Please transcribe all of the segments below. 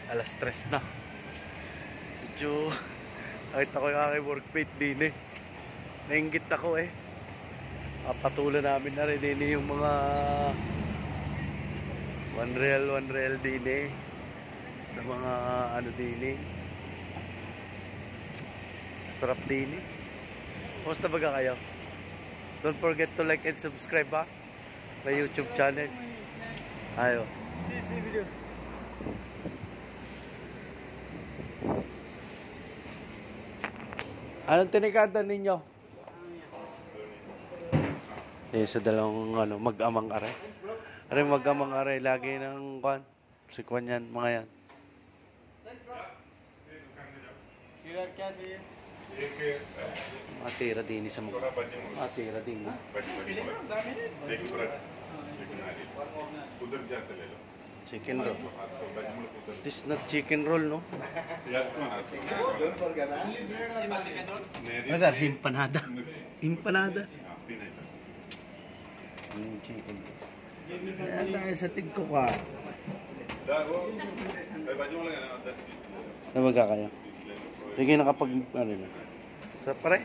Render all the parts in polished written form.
Alas 3 na. Medyo nakita ko yung aking workmate din eh. Nainggit ako eh. Patulan namin na rin din yung mga 1 real din eh. Sa mga ano din eh. Sarap din eh. Kumusta baga kayo? Don't forget to like and subscribe ha. Sa YouTube channel. Ayo. video. Anong tinikada ninyo? Sa dalawang ano, mag-amang aray. Aray mag-amang aray. Lagi ng kwan. Si kwan yan, mga yan. Matira din sa mga. Matira din. Chicken roll. This is not chicken roll, no? Agar, empanada. Empanada. Chicken roll. Kaya tayo sa tingko ka. Nabaga kayo? Sige nakapag, ano na. Sa pare?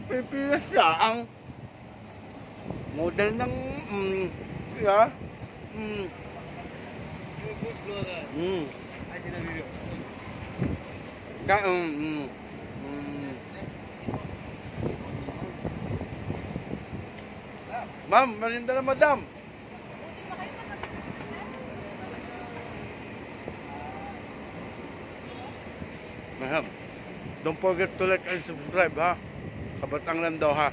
Pipilas lang. Model ng, yeah. Ma'am, marinda na madam. Ma'am, don't forget to like and subscribe ha. Kabatang lang daw ha.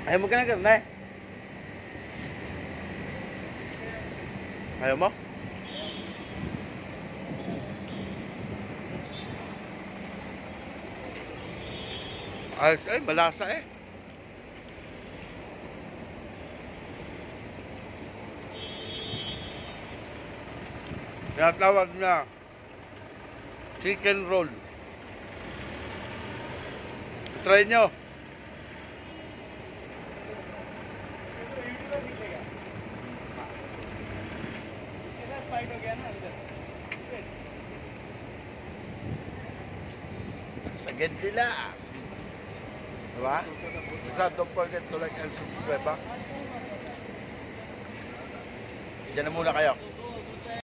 Ayaw mo ka na karne? Ayaw mo? Ay, malasa eh. Kaya tawag na chicken roll. Try nyo. Sagad nila. Diba? Basta don't forget to like and subscribe ha. Diyan na muna kayo.